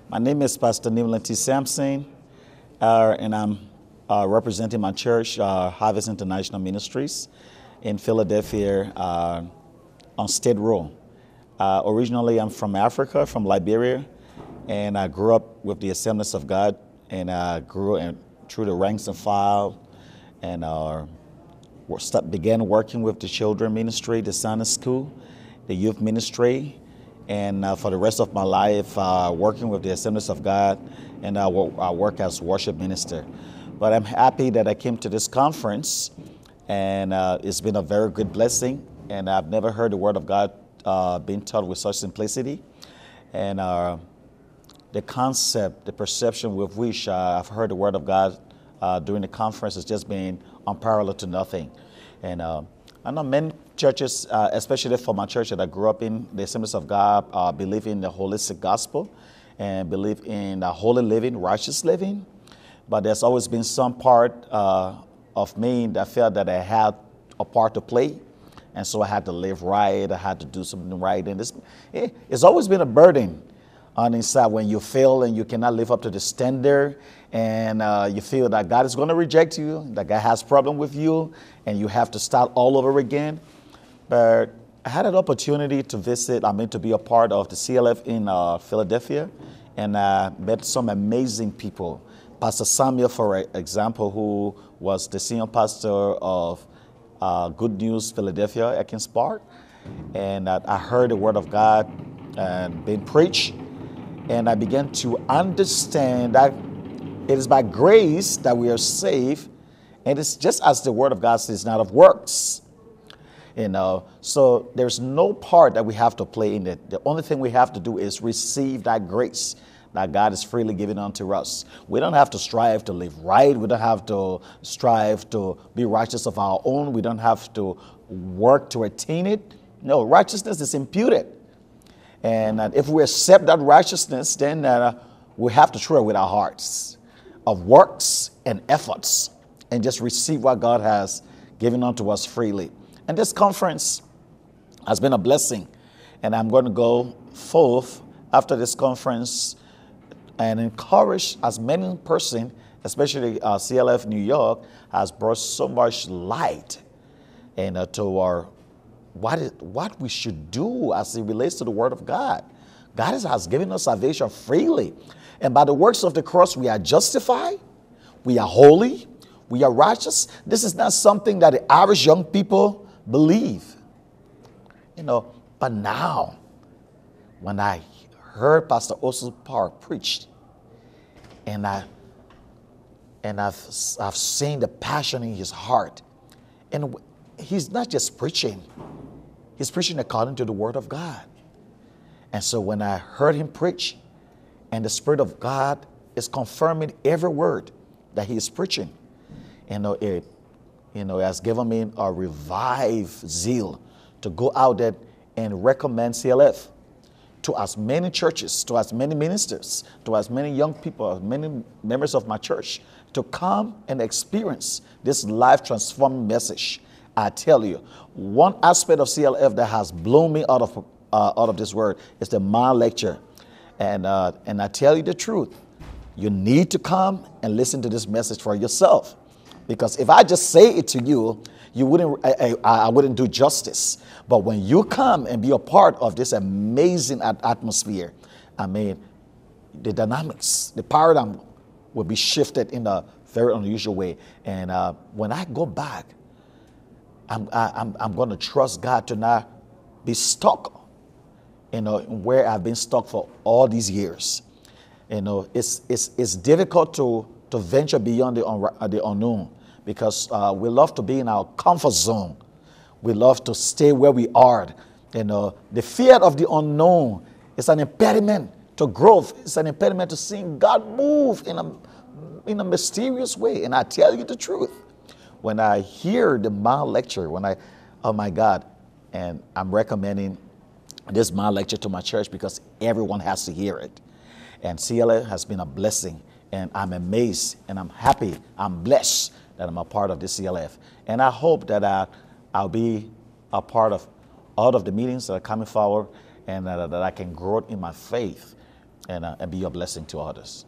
My name is Pastor Nimlan T. Sampson, and I'm representing my church, Harvest International Ministries, in Philadelphia on State Road. Originally, I'm from Africa, from Liberia, and I grew up with the Assemblies of God, and I grew through the ranks and file, and began working with the children ministry, the Sunday school, the youth ministry, and for the rest of my life, working with the Assemblies of God, and I work as worship minister. But I'm happy that I came to this conference, and it's been a very good blessing, and I've never heard the Word of God being taught with such simplicity. And the concept, the perception with which I've heard the Word of God during the conference has just been unparalleled to nothing. And I know many churches, especially for my church that I grew up in, the Assemblies of God, believe in the holistic gospel and believe in holy living, righteous living. But there's always been some part of me that felt that I had a part to play. And so I had to live right, I had to do something right. And it's always been a burden on the inside when you fail and you cannot live up to the standard, and you feel that God is going to reject you, that God has a problem with you, and you have to start all over again. But I had an opportunity to visit, to be a part of the CLF in Philadelphia, and I met some amazing people. Pastor Samuel, for example, who was the senior pastor of Good News Philadelphia, Ekins Park, and I heard the Word of God and being preached, and I began to understand that it is by grace that we are saved, and it's just as the Word of God says, not of works. So there's no part that we have to play in it. The only thing we have to do is receive that grace that God is freely giving unto us. We don't have to strive to live right. We don't have to strive to be righteous of our own. We don't have to work to attain it. No, righteousness is imputed. And if we accept that righteousness, then we have to try with our hearts of works and efforts and just receive what God has given unto us freely. And this conference has been a blessing. And I'm going to go forth after this conference and encourage as many persons, especially CLF New York, has brought so much light to our what we should do as it relates to the Word of God. God has given us salvation freely. And by the works of the cross, we are justified, we are holy, we are righteous. This is not something that the average young people believe. But now, when I heard Pastor Osu Park preach, and I've seen the passion in his heart, and he's not just preaching, he's preaching according to the Word of God. And so when I heard him preach, and the Spirit of God is confirming every word that he is preaching, it has given me a revived zeal to go out there and recommend CLF to as many churches, to as many ministers, to as many young people, as many members of my church, to come and experience this life-transforming message. I tell you, one aspect of CLF that has blown me out of this word is the mind lecture. And I tell you the truth, you need to come and listen to this message for yourself. Because if I just say it to you, I wouldn't do justice. But when you come and be a part of this amazing atmosphere, the dynamics, the paradigm will be shifted in a very unusual way. And when I go back, I'm going to trust God to not be stuck, where I've been stuck for all these years. It's difficult to venture beyond the unknown, because we love to be in our comfort zone. We love to stay where we are. The fear of the unknown is an impediment to growth. It's an impediment to seeing God move in a mysterious way. And I tell you the truth, when I hear the mild lecture, oh my God, and I'm recommending this mild lecture to my church because everyone has to hear it. And CLF has been a blessing, and I'm amazed, and I'm happy, I'm blessed that I'm a part of this CLF. And I hope that I'll be a part of all of the meetings that are coming forward, and that I can grow in my faith and be a blessing to others.